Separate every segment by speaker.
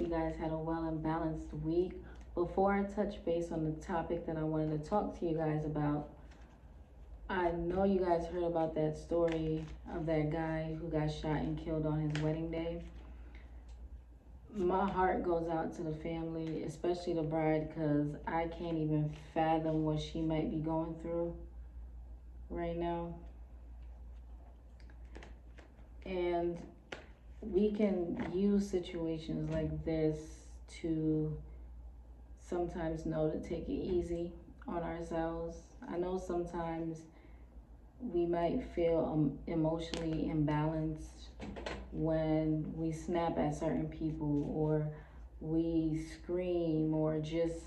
Speaker 1: you guys had a well and balanced week. Before I touch base on the topic that I wanted to talk to you guys about, I know you guys heard about that story of that guy who got shot and killed on his wedding day. My heart goes out to the family, especially the bride, because I can't even fathom what she might be going through right now. And we can use situations like this to sometimes know to take it easy on ourselves. I know sometimes we might feel emotionally imbalanced when we snap at certain people or we scream or just,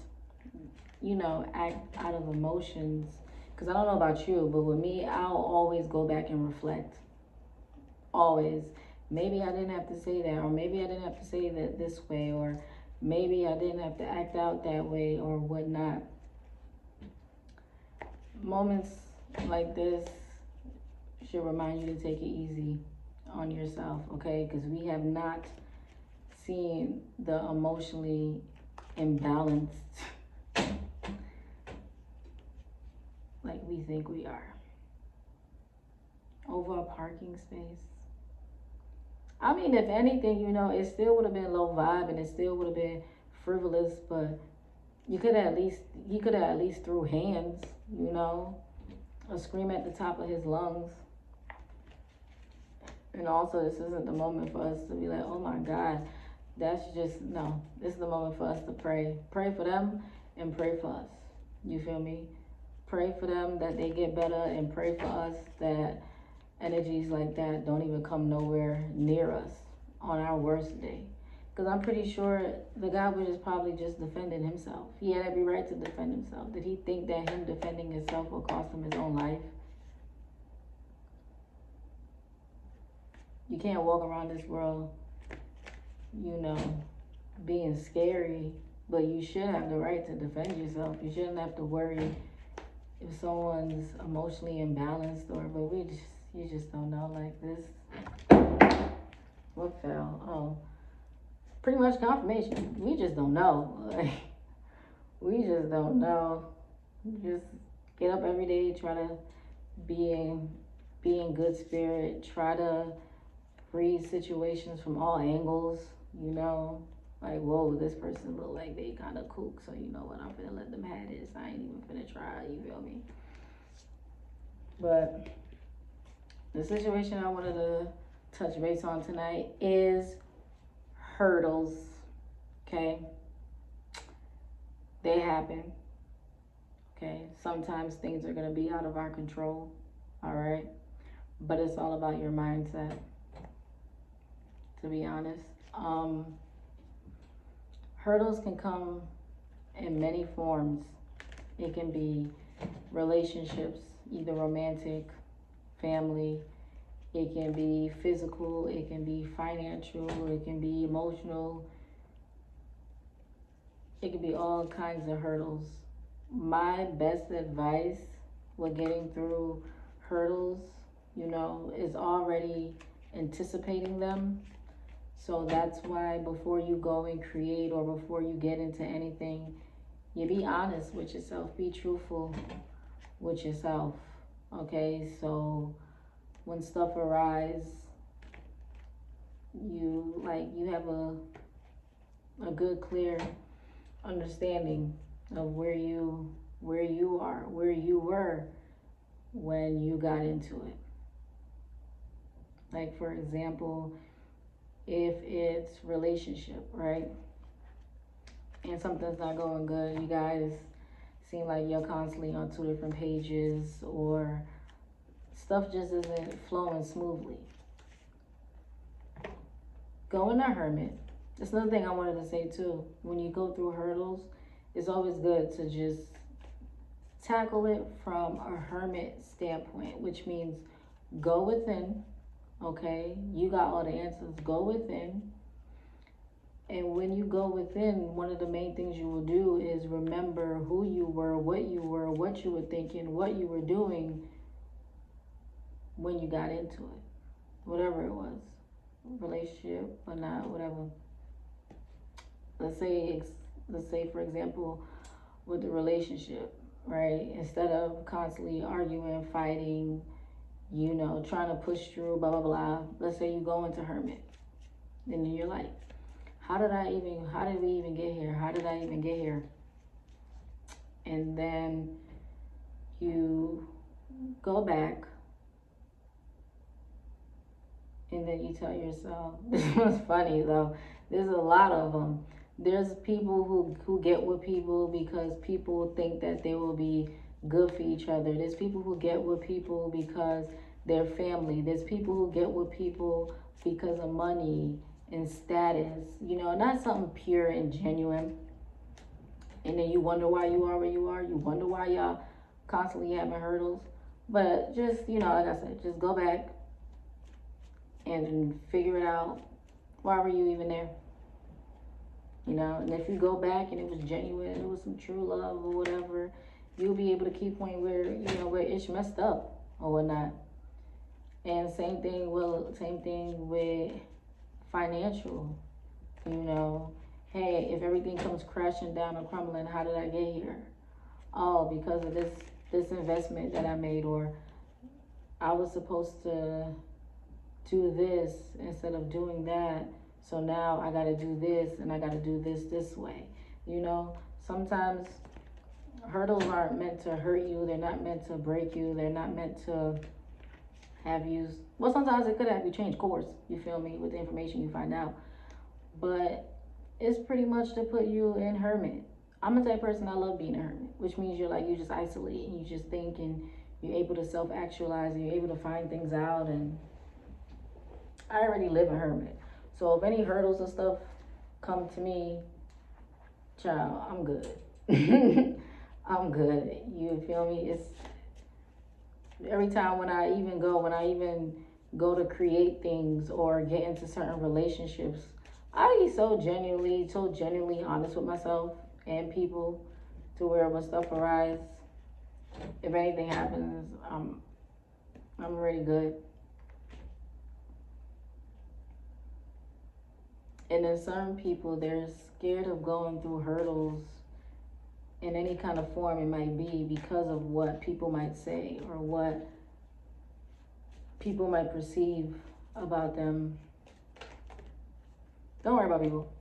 Speaker 1: act out of emotions. Because I don't know about you, but with me, I'll always go back and reflect. Always. Maybe I didn't have to say that, or maybe I didn't have to say that this way, or maybe I didn't have to act out that way, or whatnot. Moments like this should remind you to take it easy on yourself, okay? Because we have not seen the emotionally imbalanced like we think we are over a parking space. I mean, if anything, it still would have been low vibe and it still would have been frivolous, but he could have at least threw hands, or scream at the top of his lungs. And also, this isn't the moment for us to be like, oh my God, no. This is the moment for us to pray. Pray for them and pray for us. You feel me? Pray for them that they get better, and pray for us that energies like that don't even come nowhere near us on our worst day. Because I'm pretty sure the guy was just probably just defending himself. He had every right to defend himself. Did he think that him defending himself would cost him his own life? You can't walk around this world, being scary, but you should have the right to defend yourself. You shouldn't have to worry if someone's emotionally imbalanced, but you just don't know. Like this, what fell? Oh, pretty much confirmation. We just don't know. Like, we just don't know. Just get up every day, try to be in good spirit, try to read situations from all angles, like, whoa, this person look like they kind of kook, so you know what, I'm finna let them have this. I ain't even finna try, you feel me? But the situation I wanted to touch base on tonight is hurdles, okay? They happen, okay? Sometimes things are gonna be out of our control, all right? But it's all about your mindset, to be honest. Hurdles can come in many forms. It can be relationships, either romantic, family. It can be physical. It can be financial. It can be emotional. It can be all kinds of hurdles. My best advice with getting through hurdles, is already anticipating them. So that's why before you go and create or before you get into anything, you be honest with yourself, be truthful with yourself, okay? So when stuff arises, you have a good, clear understanding of where you are, where you were when you got into it. Like, for example, if it's relationship, right? And something's not going good, you guys seem like you're constantly on two different pages, or stuff just isn't flowing smoothly. Go in a hermit. That's another thing I wanted to say too. When you go through hurdles, it's always good to just tackle it from a hermit standpoint, which means go within, okay? You got all the answers. Go within. And when you go within, one of the main things you will do is remember who you were, what you were thinking, what you were doing when you got into it. Whatever it was. Relationship or not, whatever. let's say, let's say for example, with the relationship, right? Instead of constantly arguing, fighting, trying to push through, blah blah blah. Let's say you go into hermit, then you're like, how did we even get here? How did I even get here? And then you go back, and then you tell yourself, this was funny though, there's a lot of them. There's people who get with people because people think that they will be good for each other. There's people who get with people because they're family. There's people who get with people because of money and status, not something pure and genuine. And then you wonder why you are where you are. You wonder why y'all constantly having hurdles. But just, like I said, just go back and figure it out. Why were you even there? And if you go back and it was genuine, it was some true love or whatever, you'll be able to keep point where, where it's messed up or whatnot. And same thing with financial, hey, if everything comes crashing down or crumbling, how did I get here? Oh, because of this investment that I made, or I was supposed to do this instead of doing that. So now I got to do this and I got to do this way. Sometimes hurdles aren't meant to hurt you. They're not meant to break you. They're not meant to have you. Well, sometimes it could have you change course. You feel me? With the information you find out. But it's pretty much to put you in hermit. I'm a type of person, I love being a hermit, which means you just isolate and you just think and you're able to self-actualize and you're able to find things out. And I already live in hermit. So if any hurdles and stuff come to me, child, I'm good. I'm good. You feel me? It's every time when I even go to create things or get into certain relationships, I be so genuinely honest with myself and people to where when stuff arises, if anything happens, I'm already good. And then certain people, they're scared of going through hurdles in any kind of form it might be because of what people might say or what people might perceive about them. Don't worry about people.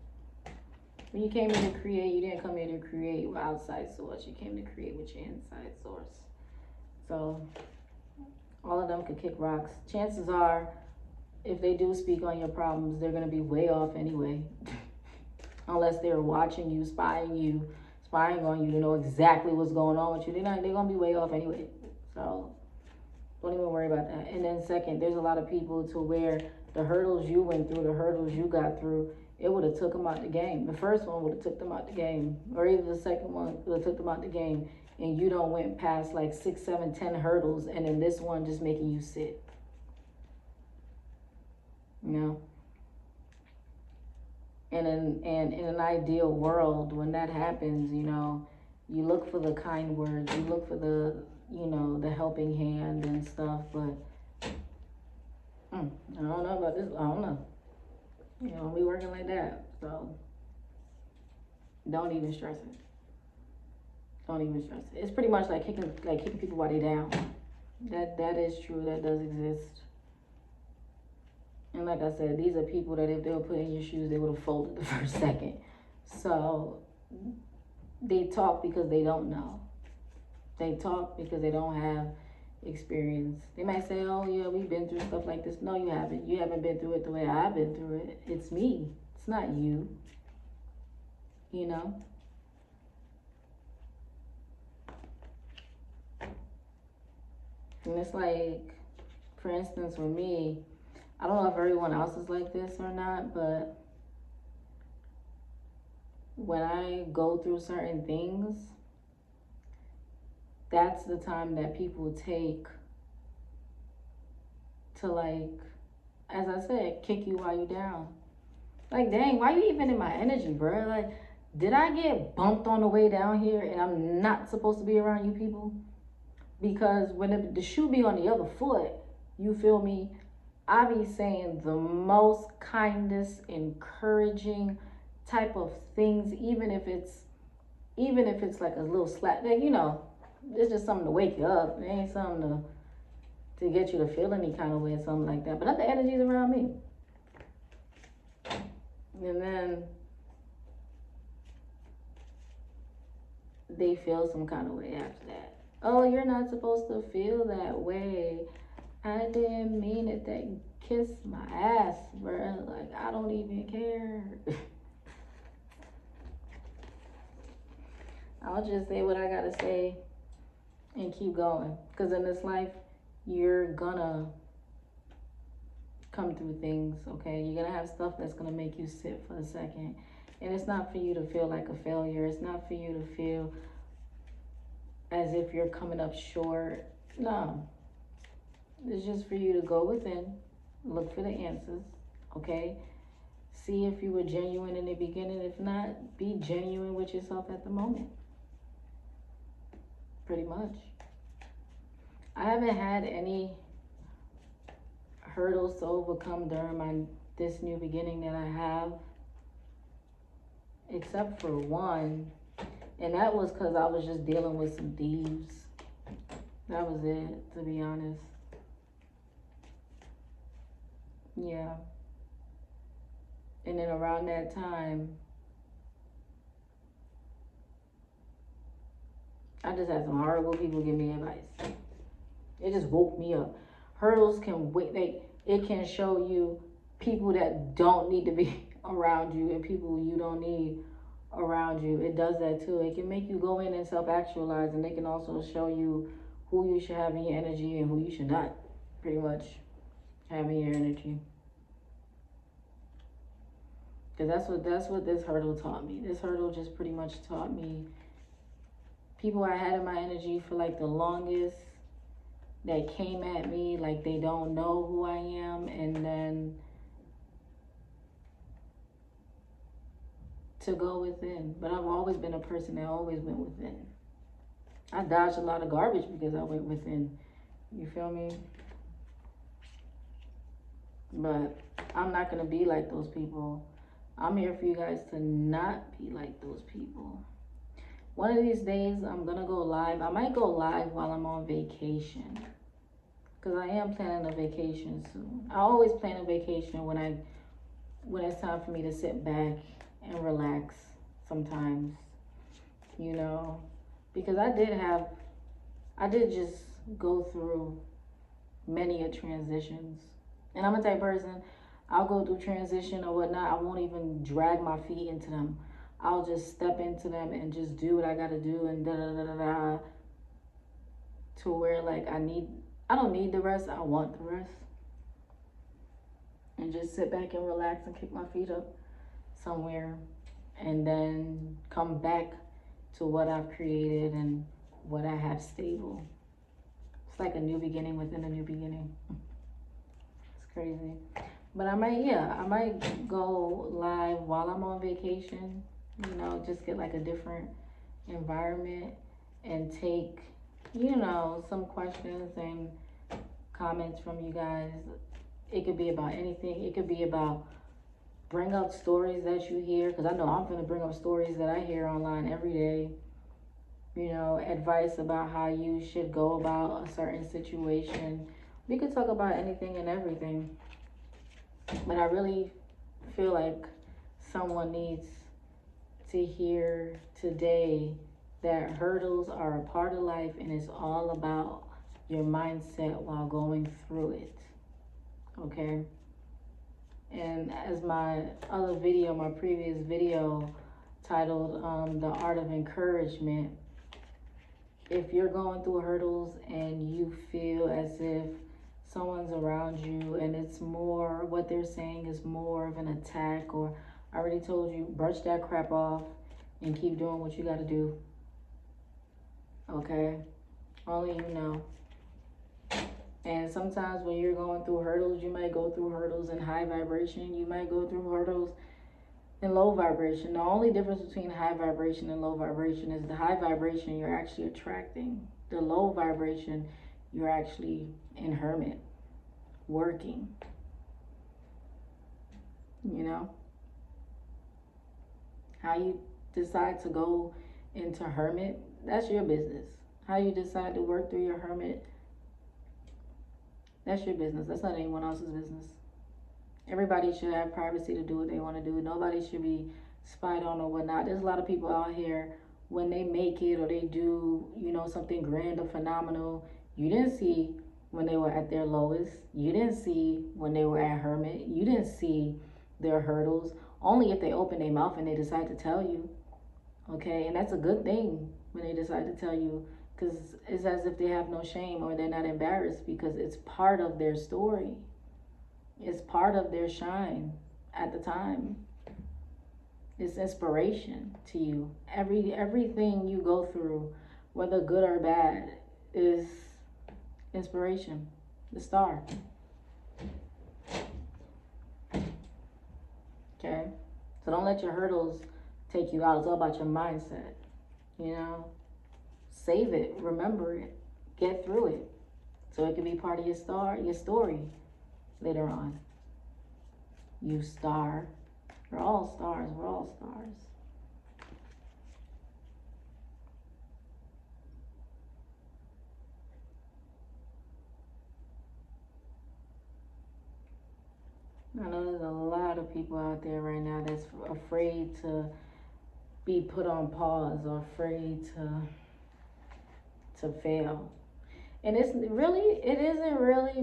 Speaker 1: When you came here to create, you didn't come here to create with outside source. You came to create with your inside source. So all of them could kick rocks. Chances are, if they do speak on your problems, they're going to be way off anyway. Unless they're watching you, spying on you to know exactly what's going on with you. They're going to be way off anyway. So don't even worry about that. And then second, there's a lot of people to where the hurdles you went through, the hurdles you got through, it would have took them out the game. The first one would have took them out the game. Or either the second one would have took them out the game. And you don't went past like 6, 7, 10 hurdles. And then this one just making you sit. And in an ideal world, when that happens, you look for the kind words, you look for the helping hand and stuff. But I don't know about this. I don't know. We working like that. So don't even stress it. Don't even stress it. It's pretty much like kicking people while they down. That is true. That does exist. And like I said, these are people that if they were put in your shoes, they would have folded the first second. So they talk because they don't know. They talk because they don't have experience. They might say, oh yeah, we've been through stuff like this. No, you haven't. You haven't been through it the way I've been through it. It's me. It's not you. And it's like, for instance, with me, I don't know if everyone else is like this or not, but when I go through certain things, that's the time that people take to, like, as I said, kick you while you're down. Like, dang, why you even in my energy, bro? Like, did I get bumped on the way down here and I'm not supposed to be around you people? Because when the shoe be on the other foot, you feel me? I be saying the most kindest, encouraging, type of things, even if it's like a little slap, like, it's just something to wake you up. It ain't something to get you to feel any kind of way or something like that. But not the energies around me. And then they feel some kind of way after that. Oh, you're not supposed to feel that way. I didn't mean it. That kiss my ass, bro. Like, I don't even care. I'll just say what I gotta say and keep going. Because in this life, you're gonna come through things, okay? You're gonna have stuff that's gonna make you sit for a second. And it's not for you to feel like a failure. It's not for you to feel as if you're coming up short. No. It's just for you to go within, look for the answers, okay? See if you were genuine in the beginning. If not, be genuine with yourself at the moment. Pretty much. I haven't had any hurdles to overcome during this new beginning that I have, except for one, and that was because I was just dealing with some thieves. That was it, to be honest. Yeah. And then around that time, I just had some horrible people give me advice. It just woke me up. Hurdles can wait. It can show you people that don't need to be around you and people you don't need around you. It does that too. It can make you go in and self-actualize, and it can also show you who you should have in your energy and who you should not, pretty much, have in your energy. Because that's what this hurdle taught me. This hurdle just pretty much taught me people I had in my energy for like the longest that came at me like they don't know who I am, and then to go within. But I've always been a person that always went within. I dodged a lot of garbage because I went within. You feel me? But I'm not going to be like those people. I'm here for you guys to not be like those people. One of these days, I'm going to go live. I might go live while I'm on vacation, because I am planning a vacation soon. I always plan a vacation when it's time for me to sit back and relax sometimes, because I did just go through many a transitions. And I'm a type of person, I'll go through transition or whatnot, I won't even drag my feet into them. I'll just step into them and just do what I gotta do, and da-da-da-da-da, to where like I don't need the rest, I want the rest. And just sit back and relax and kick my feet up somewhere, and then come back to what I've created and what I have stable. It's like a new beginning within a new beginning. It's crazy. But I might go live while I'm on vacation, just get like a different environment and take, some questions and comments from you guys. It could be about anything. It could be about bring up stories that you hear, because I know I'm going to bring up stories that I hear online every day. Advice about how you should go about a certain situation. We could talk about anything and everything. But I really feel like someone needs to hear today that hurdles are a part of life, and it's all about your mindset while going through it. Okay? And as my previous video titled The Art of Encouragement, if you're going through hurdles and you feel as if someone's around you and it's more, what they're saying is more of an attack, or I already told you, brush that crap off and keep doing what you got to do. Okay? Only you know. And sometimes when you're going through hurdles, you might go through hurdles in high vibration. You might go through hurdles in low vibration. The only difference between high vibration and low vibration is the high vibration you're actually attracting. The low vibration, you're actually in hermit, working. How you decide to go into hermit, that's your business. How you decide to work through your hermit, that's your business. That's not anyone else's business. Everybody should have privacy to do what they want to do. Nobody should be spied on or whatnot. There's a lot of people out here, when they make it or they do, something grand or phenomenal, you didn't see when they were at their lowest. You didn't see when they were at hermit. You didn't see their hurdles. Only if they open their mouth and they decide to tell you. Okay, and that's a good thing when they decide to tell you, because it's as if they have no shame or they're not embarrassed, because it's part of their story. It's part of their shine at the time. It's inspiration to you. Everything you go through, whether good or bad, is inspiration. The star. Okay? So don't let your hurdles take you out. It's all about your mindset. Save it, remember it, get through it, so it can be part of your story later on. You star. We're all stars. We're all stars. I know there's a lot of people out there right now that's afraid to be put on pause or afraid to fail. And it isn't really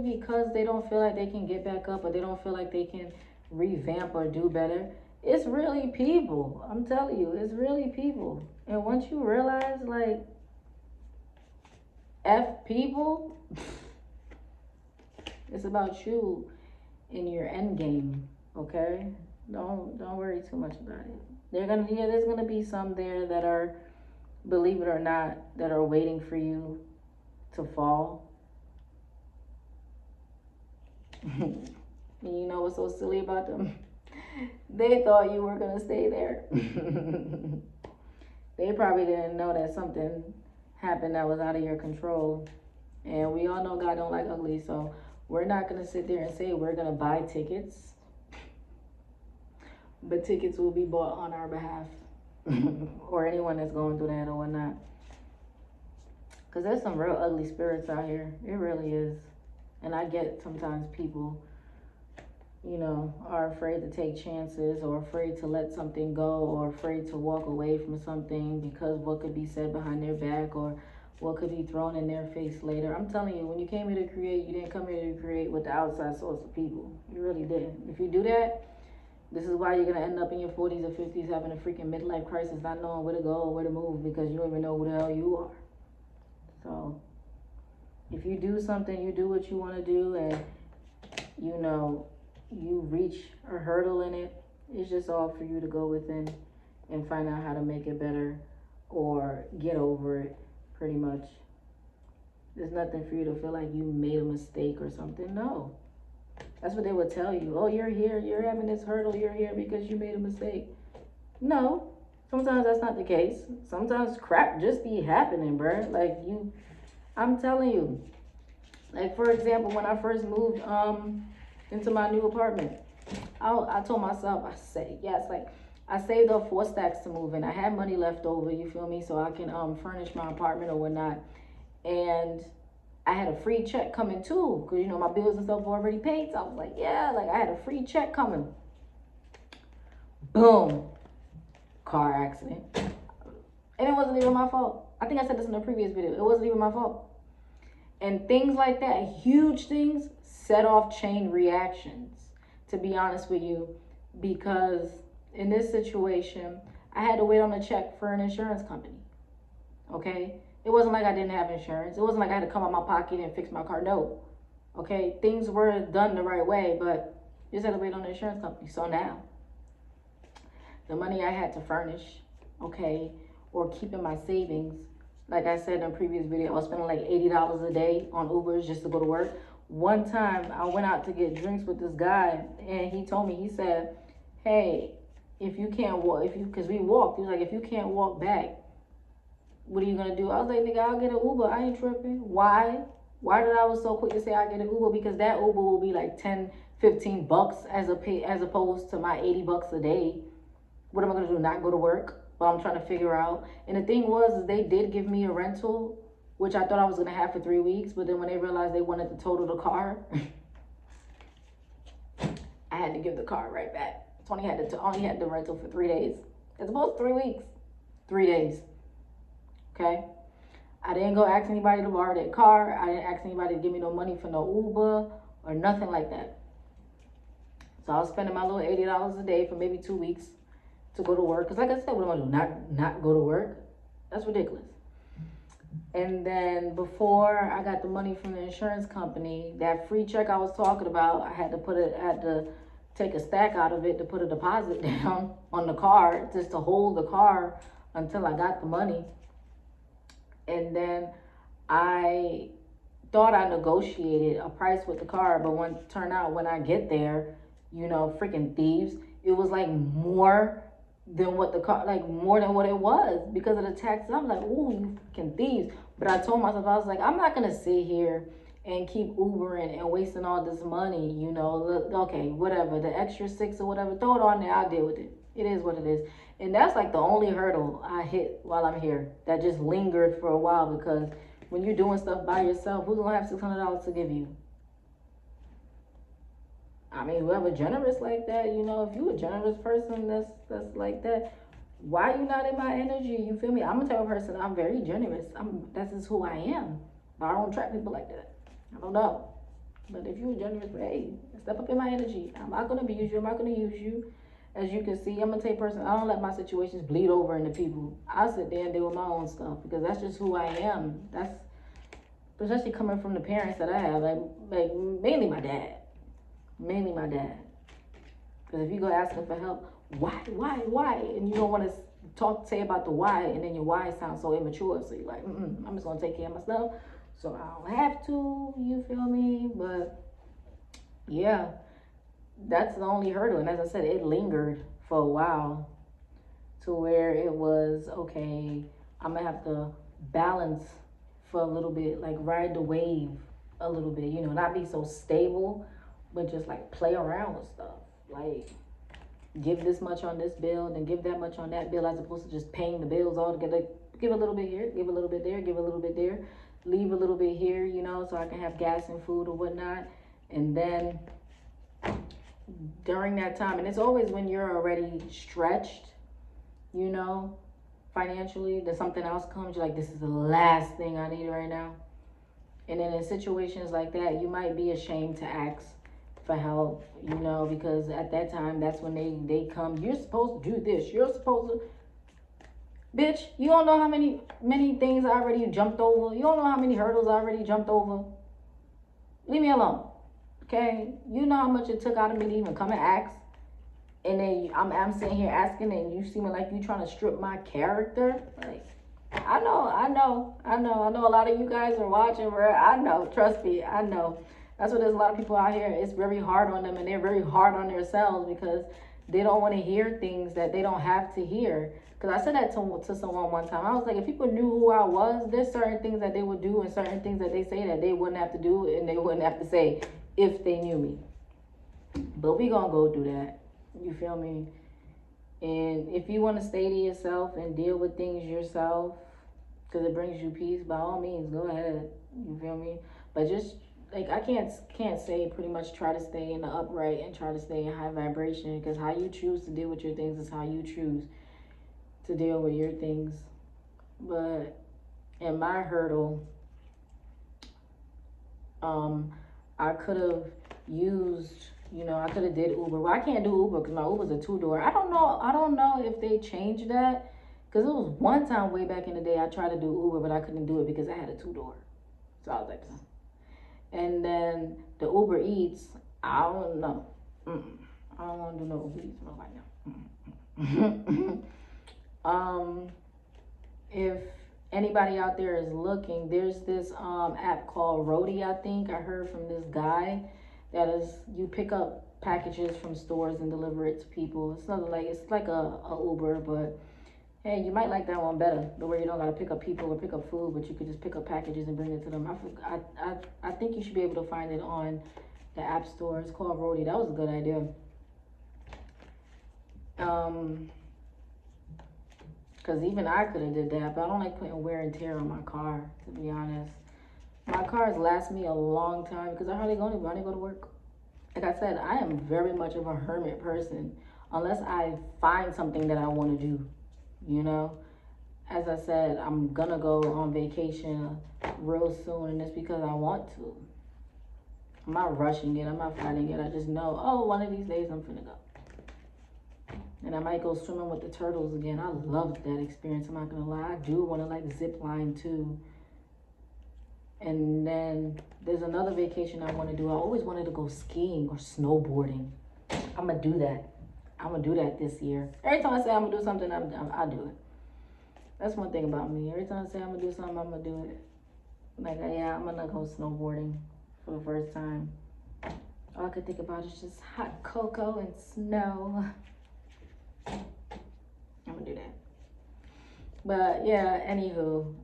Speaker 1: because they don't feel like they can get back up, or they don't feel like they can revamp or do better. It's really people. I'm telling you, it's really people. And once you realize, like, F people, it's about you in your end game, okay? Don't worry too much about it. There's gonna be some there that are, believe it or not, that are waiting for you to fall. And you know what's so silly about them? They thought you were gonna stay there. They probably didn't know that something happened that was out of your control. And we all know God don't like ugly, so we're not gonna sit there and say we're gonna buy tickets. But tickets will be bought on our behalf. Or anyone that's going through that or whatnot. Because there's some real ugly spirits out here. It really is. And I get sometimes people, are afraid to take chances, or afraid to let something go, or afraid to walk away from something because what could be said behind their back, or what could be thrown in their face later. I'm telling you, when you came here to create, you didn't come here to create with the outside source of people. You really didn't. If you do that, this is why you're going to end up in your 40s or 50s having a freaking midlife crisis, not knowing where to go or where to move, because you don't even know who the hell you are. So, if you do something, you do what you want to do, and, you reach a hurdle in it, it's just all for you to go within and find out how to make it better or get over it, pretty much. There's nothing for you to feel like you made a mistake or something. No. That's what they would tell you. Oh, you're here, you're having this hurdle, you're here because you made a mistake. No, sometimes that's not the case. Sometimes crap just be happening, bruh. Like, I'm telling you. Like, for example, when I first moved into my new apartment, I told myself, I saved up 4 stacks to move in. I had money left over, you feel me, so I can furnish my apartment or whatnot. And I had a free check coming too, because my bills and stuff were already paid. So I was like, yeah, I had a free check coming. Boom. Car accident. And it wasn't even my fault. I think I said this in a previous video. It wasn't even my fault. And things like that, huge things, set off chain reactions, to be honest with you. Because in this situation, I had to wait on a check for an insurance company. Okay? It wasn't like I didn't have insurance. It wasn't like I had to come out my pocket and fix my car. No. Okay? Things were done the right way, but you just had to wait on the insurance company. So now, the money I had to furnish, okay, or keep in my savings, like I said in a previous video, I was spending like $80 a day on Ubers just to go to work. One time, I went out to get drinks with this guy, and he told me, he said, hey, if you can't walk, because we walked, he was like, if you can't walk back, what are you gonna do? I was like, nigga, I'll get an Uber. I ain't tripping. Why? Why did I was so quick to say I get an Uber? Because that Uber will be like $10, $15 as opposed to my $80 a day. What am I gonna do? Not go to work while I'm trying to figure out? And the thing was, is they did give me a rental, which I thought I was gonna have for 3 weeks. But then when they realized they wanted to total the car, I had to give the car right back. Tony only had the rental for 3 days. It's supposed 3 weeks, 3 days. Okay. I didn't go ask anybody to borrow their car. I didn't ask anybody to give me no money for no Uber or nothing like that. So I was spending my little $80 a day for maybe 2 weeks to go to work. Cause like I said, what am I gonna do? Not go to work? That's ridiculous. And then before I got the money from the insurance company, that free check I was talking about, I had to take a stack out of it to put a deposit down on the car, just to hold the car until I got the money. And then I thought I negotiated a price with the car, but when turned out when I get there, freaking thieves, it was like more than what the car, like more than what it was because of the taxes. I'm like, ooh, you freaking thieves. But I told myself, I was like, I'm not gonna sit here and keep Ubering and wasting all this money, Look, okay, whatever, the extra $6 or whatever, throw it on there, I'll deal with it. It is what it is. And that's like the only hurdle I hit while I'm here that just lingered for a while, because when you're doing stuff by yourself, who's gonna have $600 to give you? I mean, whoever generous like that, if you a generous person that's like that, why you not in my energy? You feel me? I'm a type of person, I'm very generous. That's just who I am. But I don't attract people like that. I don't know. But if you're generous, hey, step up in my energy. I'm not gonna abuse you, I'm not gonna use you. As you can see, I'm a type of person, I don't let my situations bleed over into people. I sit there and deal with my own stuff because that's just who I am. That's especially coming from the parents that I have, like mainly my dad. Mainly my dad. Because if you go asking for help, why? And you don't want to say about the why, and then your why sounds so immature. So you're like, I'm just going to take care of myself. So I don't have to, you feel me? But yeah, that's the only hurdle. And as I said, it lingered for a while to where it was, okay, I'm going to have to balance for a little bit, like ride the wave a little bit, not be so stable, but just like play around with stuff. Like give this much on this bill, then give that much on that bill, as opposed to just paying the bills all together. Give a little bit here, give a little bit there, give a little bit there, leave a little bit here, so I can have gas and food or whatnot. And then during that time, and it's always when you're already stretched, financially, that something else comes, you're like, this is the last thing I need right now. And then in situations like that, you might be ashamed to ask for help, because at that time, that's when they come, you're supposed to do this, you're supposed to, bitch, you don't know how many things I already jumped over, you don't know how many hurdles I already jumped over. Leave me alone, okay? You know how much it took out of me to even come and ask, and then I'm sitting here asking, and you seeming like you trying to strip my character. Like, I know a lot of you guys are watching, bro. I know, trust me, I know. That's what there's a lot of people out here, it's very hard on them, and they're very hard on themselves because they don't want to hear things that they don't have to hear. Because I said that to someone one time. I was like, if people knew who I was, there's certain things that they would do and certain things that they say that they wouldn't have to do and they wouldn't have to say if they knew me. But we gonna go do that. You feel me? And if you want to stay to yourself and deal with things yourself, because it brings you peace, by all means, go ahead. You feel me? But just like I can't say pretty much try to stay in the upright and try to stay in high vibration, because how you choose to deal with your things is how you choose to deal with your things. But in my hurdle, I could have used, I could have did Uber. Well, I can't do Uber because my Uber's a 2-door. I don't know if they changed that, because it was one time way back in the day I tried to do Uber, but I couldn't do it because I had a 2-door. So I was like, and then the Uber Eats, I don't know. I don't want to do no Uber Eats right now. If anybody out there is looking, there's this app called Roadie, I think. I heard from this guy that is, you pick up packages from stores and deliver it to people. It's like a Uber, but hey, you might like that one better, the way you don't gotta pick up people or pick up food, but you could just pick up packages and bring it to them. I think you should be able to find it on the app store. It's called Roadie. That was a good idea. Because even I could have did that, but I don't like putting wear and tear on my car, to be honest. My cars last me a long time because I hardly go anywhere. I only go to work. Like I said, I am very much of a hermit person unless I find something that I want to do, you know? As I said, I'm gonna go on vacation real soon, and it's because I want to. I'm not rushing it, I'm not fighting it. I just know, oh, one of these days I'm finna go. And I might go swimming with the turtles again. I loved that experience, I'm not gonna lie. I do wanna like zip line too. And then there's another vacation I wanna do. I always wanted to go skiing or snowboarding. I'm gonna do that. I'm gonna do that this year. Every time I say I'm gonna do something, I'll do it. That's one thing about me. Every time I say I'm gonna do something, I'm gonna do it. Like, yeah, I'm gonna go snowboarding for the first time. All I could think about is just hot cocoa and snow. I'm gonna do that. But yeah, anywho,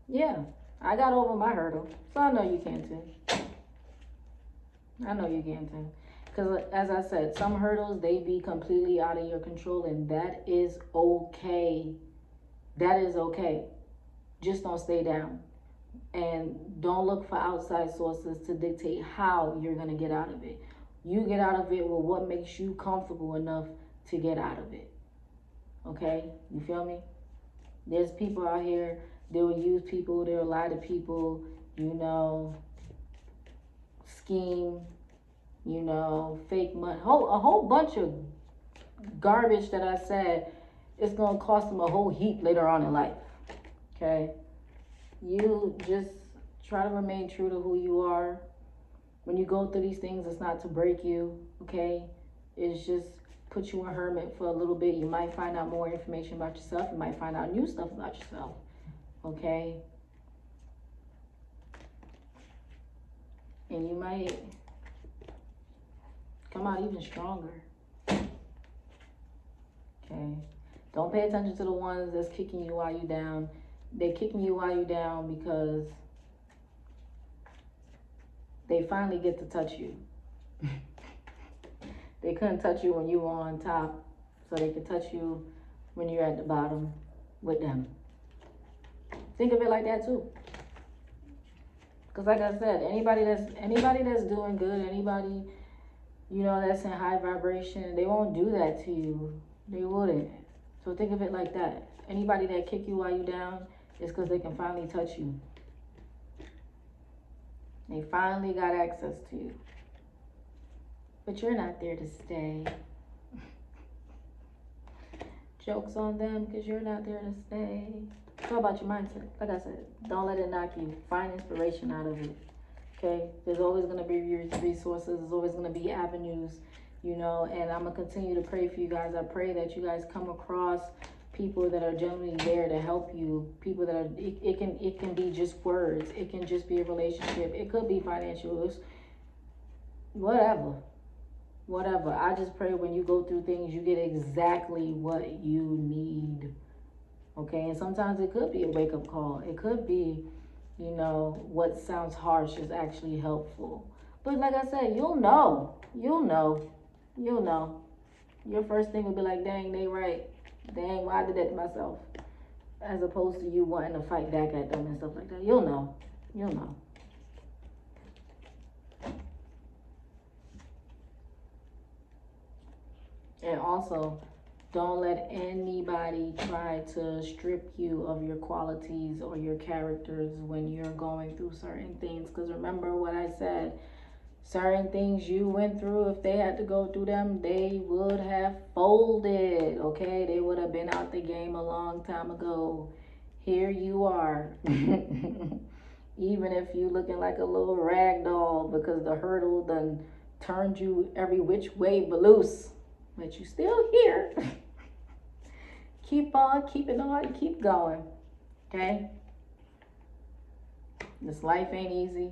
Speaker 1: yeah, I got over my hurdle, so I know you can too. I know you can too. Because as I said, some hurdles, they be completely out of your control, and that is okay. That is okay. Just don't stay down. And don't look for outside sources to dictate how you're going to get out of it. You get out of it with what makes you comfortable enough to get out of it. Okay? You feel me? There's people out here, they will use people, they will lie to people, you know, scheme, you know, fake money, a whole bunch of garbage that I said it's going to cost them a whole heap later on in life. Okay? You just try to remain true to who you are. When you go through these things, it's not to break you, okay? It's just put you in hermit for a little bit. You might find out more information about yourself. You might find out new stuff about yourself, okay? And you might come out even stronger, okay? Don't pay attention to the ones that's kicking you while you down. They're kicking you while you down because they finally get to touch you. They couldn't touch you when you were on top, so they could touch you when you're at the bottom with them. Think of it like that too. Because like I said, anybody that's doing good, anybody, you know, that's in high vibration, they won't do that to you. They wouldn't. So think of it like that. Anybody that kick you while you down is because they can finally touch you. They finally got access to you. But you're not there to stay. Joke's on them because you're not there to stay. It's all about your mindset. Like I said, don't let it knock you. Find inspiration out of it. Okay? There's always going to be resources. There's always going to be avenues, you know, and I'm going to continue to pray for you guys. I pray that you guys come across people that are genuinely there to help you. People that are, it can be just words. It can just be a relationship. It could be financial. Whatever. I just pray when you go through things, you get exactly what you need. Okay? And sometimes it could be a wake-up call. It could be, you know, what sounds harsh is actually helpful. But like I said, you'll know. Your first thing will be like, dang, they right. Dang, why I did that to myself? As opposed to you wanting to fight back at them and stuff like that. You'll know. And also, don't let anybody try to strip you of your qualities or your characters when you're going through certain things. Because remember what I said, certain things you went through, if they had to go through them, they would have folded, okay? They would have been out the game a long time ago. Here you are. Even if you looking like a little rag doll because the hurdle done turned you every which way but loose. But you still here. Keep on, keeping on, keep going. Okay? This life ain't easy.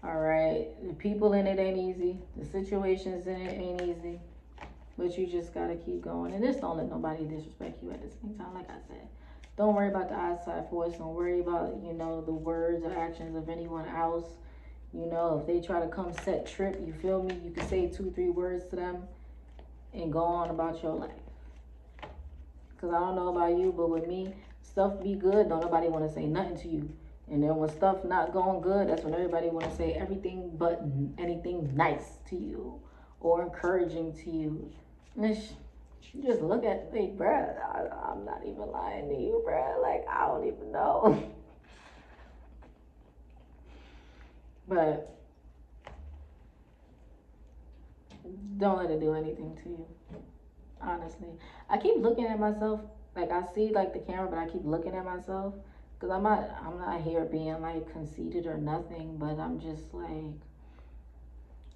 Speaker 1: Alright? The people in it ain't easy. The situations in it ain't easy. But you just gotta keep going. And just don't let nobody disrespect you at the same time, like I said. Don't worry about the outside force. Don't worry about, you know, the words or actions of anyone else. You know, if they try to come set trip, you feel me? You can say 2-3 words to them. and go on about your life. Because I don't know about you, but with me, stuff be good, don't nobody want to say nothing to you. And then when stuff not going good, that's when everybody want to say everything but anything nice to you or encouraging to you. And you just look at, like, bruh, I'm not even lying to you, bruh. Like, I don't even know. But don't let it do anything to you. Honestly, I keep looking at myself. Like, I see like the camera, but I keep looking at myself because I'm not here being like conceited or nothing. But I'm just like,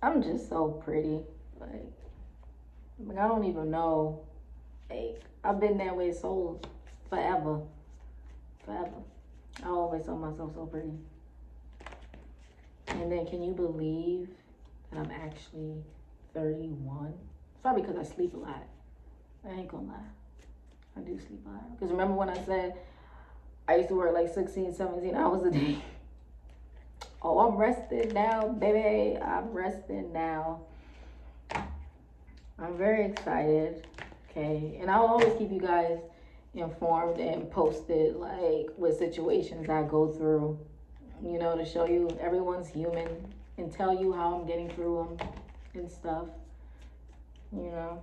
Speaker 1: I'm just so pretty. Like I don't even know. Like, I've been that way so forever, forever. I always saw myself so pretty. And then, can you believe that I'm actually 31? It's probably because I sleep a lot. I ain't gonna lie. I do sleep a lot. Because remember when I said I used to work like 16, 17 hours a day? Oh, I'm resting now, baby. I'm resting now. I'm very excited. Okay. And I'll always keep you guys informed and posted, like, with situations I go through, you know, to show you everyone's human and tell you how I'm getting through them and stuff, you know.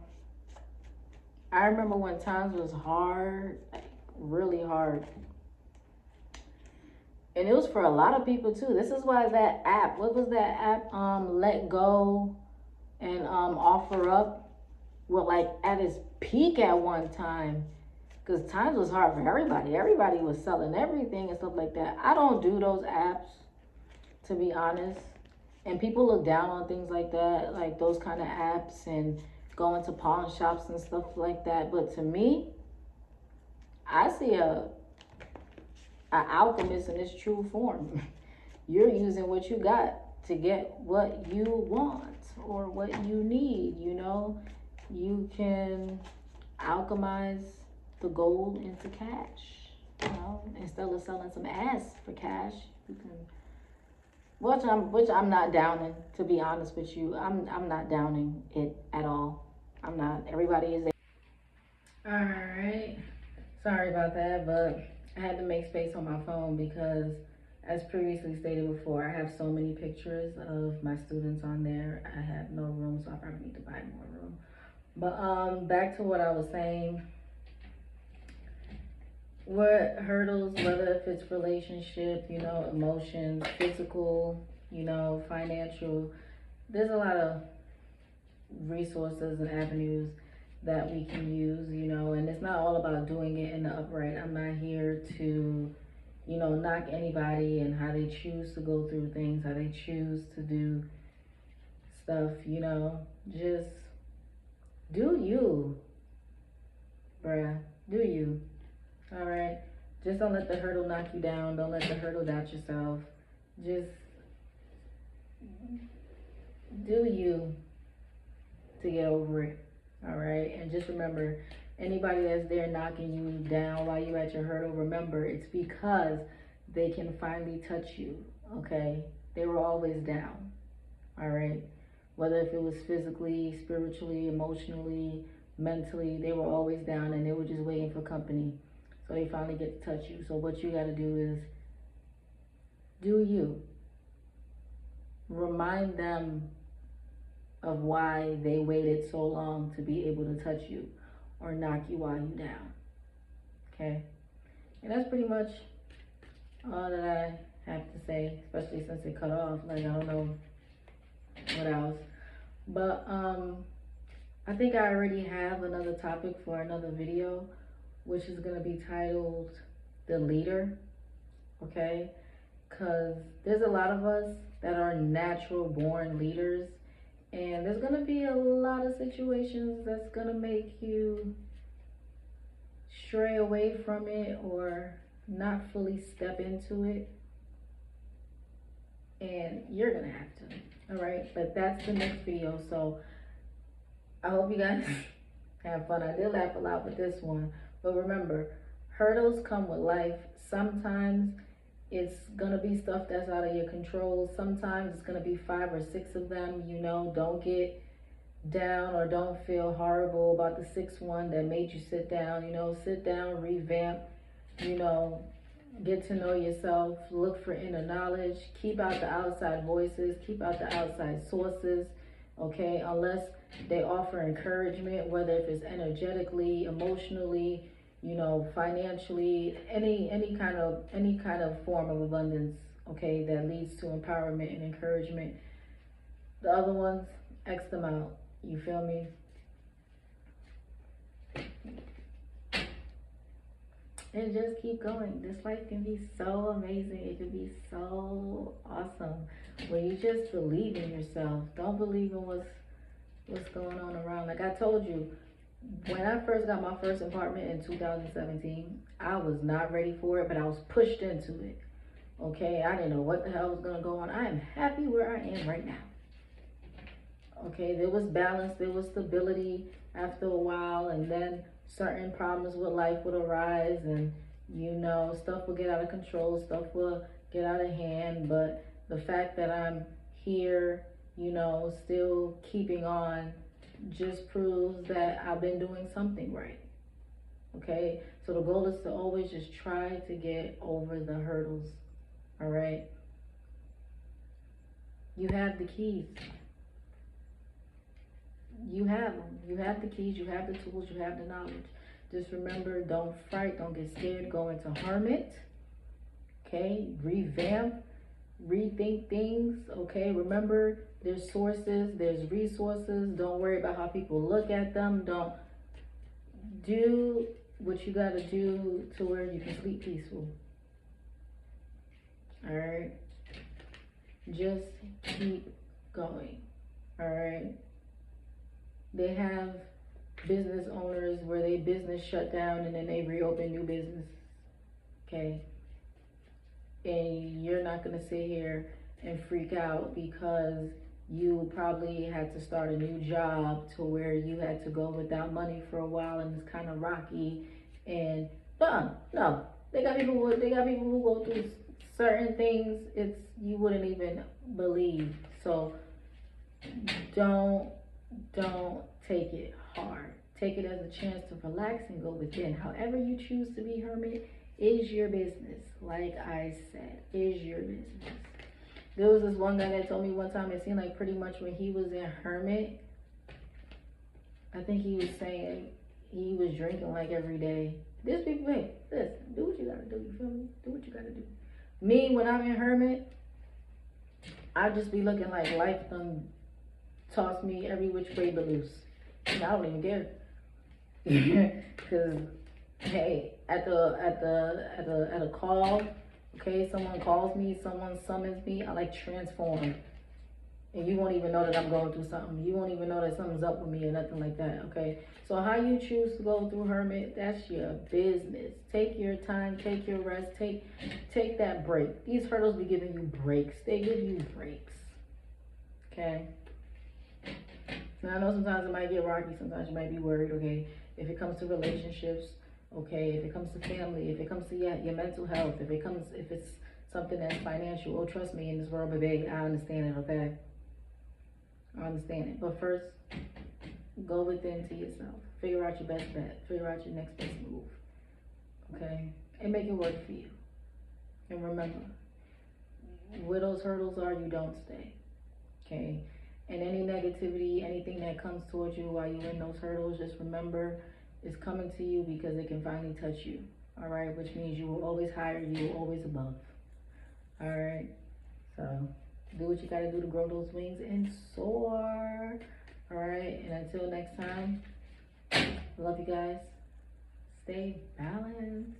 Speaker 1: I remember when times was hard, like really hard. And it was for a lot of people too. This is why that app, what was that app? Let Go and OfferUp were like at its peak at one time. Because times was hard for everybody. Everybody was selling everything and stuff like that. I don't do those apps, to be honest. And people look down on things like that, like those kind of apps and going to pawn shops and stuff like that. But to me, I see a alchemist in its true form. You're using what you got to get what you want or what you need, you know. You can alchemize the gold into cash, you know, instead of selling some ass for cash. You can, which I'm not downing, to be honest with you. I'm not downing it at all. I'm not. Everybody is. All right. Sorry about that, but I had to make space on my phone because, as previously stated before, I have so many pictures of my students on there. I have no room, so I probably need to buy more room. But back to what I was saying. What hurdles, whether if it's relationship, you know, emotions, physical, you know, financial, there's a lot of resources and avenues that we can use, you know, and it's not all about doing it in the upright. I'm not here to, you know, knock anybody and how they choose to go through things, how they choose to do stuff, you know. Just do you, bruh. Do you. All right. Just don't let the hurdle knock you down. Don't let the hurdle doubt yourself. Just do you to get over it. All right. And just remember, anybody that's there knocking you down while you at your hurdle, remember, it's because they can finally touch you. Okay. They were always down. All right. Whether if it was physically, spiritually, emotionally, mentally, they were always down and they were just waiting for company. So they finally get to touch you. So what you got to do is do you. Remind them of why they waited so long to be able to touch you or knock you while you down. Okay? And that's pretty much all that I have to say, especially since it cut off. Like, I don't know what else. But I think I already have another topic for another video, which is going to be titled The Leader, okay? Because there's a lot of us that are natural born leaders, and there's going to be a lot of situations that's going to make you stray away from it or not fully step into it, and you're going to have to, all right? But that's the next video, so I hope you guys have fun. I did laugh a lot with this one. But remember, hurdles come with life. Sometimes it's going to be stuff that's out of your control. Sometimes it's going to be 5 or 6 of them, you know. Don't get down or don't feel horrible about the 6-1 that made you sit down. You know, sit down, revamp, you know, get to know yourself, look for inner knowledge, keep out the outside voices, keep out the outside sources, okay, unless they offer encouragement, whether if it's energetically, emotionally, you know, financially, any kind of form of abundance, okay, that leads to empowerment and encouragement. The other ones, X them out. You feel me? And just keep going. This life can be so amazing. It can be so awesome when you just believe in yourself. Don't believe in what's going on around. Like I told you, when I first got my first apartment in 2017, I was not ready for it, but I was pushed into it. Okay, I didn't know what the hell was gonna go on. I am happy where I am right now. Okay, there was balance, there was stability after a while, and then certain problems with life would arise, and you know, stuff will get out of control, stuff will get out of hand. But the fact that I'm here, you know, still keeping on, just proves that I've been doing something right. Okay, so the goal is to always just try to get over the hurdles. All right, you have the keys. You have them. You have the keys, you have the tools, you have the knowledge. Just remember, don't fright, don't get scared, go into hermit, okay? Revamp, rethink things, okay? Remember, there's sources, there's resources. Don't worry about how people look at them. Don't do what you gotta do to where you can sleep peaceful. All right? Just keep going, all right? They have business owners where they business shut down and then they reopen new business, okay? And you're not gonna sit here and freak out because you probably had to start a new job to where you had to go without money for a while and it's kind of rocky. And no, they got people who go through certain things you wouldn't even believe. So don't take it hard. Take it as a chance to relax and go within. However you choose to be hermit is your business. Like I said, is your business. There was this one guy that told me one time, it seemed like pretty much when he was in hermit, I think he was saying he was drinking like every day. There's people, hey, listen, do what you gotta do, you feel me? Do what you gotta do. Me, when I'm in hermit, I just be looking like life done toss me every which way but loose. And I don't even care. Cause hey, at a call, okay, someone calls me, someone summons me, I like transform. And you won't even know that I'm going through something. You won't even know that something's up with me or nothing like that, okay? So how you choose to go through hermit, that's your business. Take your time, take your rest, take that break. These hurdles be giving you breaks. They give you breaks, okay? Now I know sometimes it might get rocky, sometimes you might be worried, okay? If it comes to relationships, okay, if it comes to family, if it comes to your mental health, if it's something that's financial, oh trust me, in this world, baby, I understand it, okay? I understand it. But first, go within to yourself. Figure out your best bet. Figure out your next best move. Okay? And make it work for you. And remember, where those hurdles are, you don't stay. Okay? And any negativity, anything that comes towards you while you're in those hurdles, just remember it's coming to you because it can finally touch you. Alright? Which means you will always higher, you will always above. Alright? So do what you gotta do to grow those wings and soar. Alright? And until next time, love you guys. Stay balanced.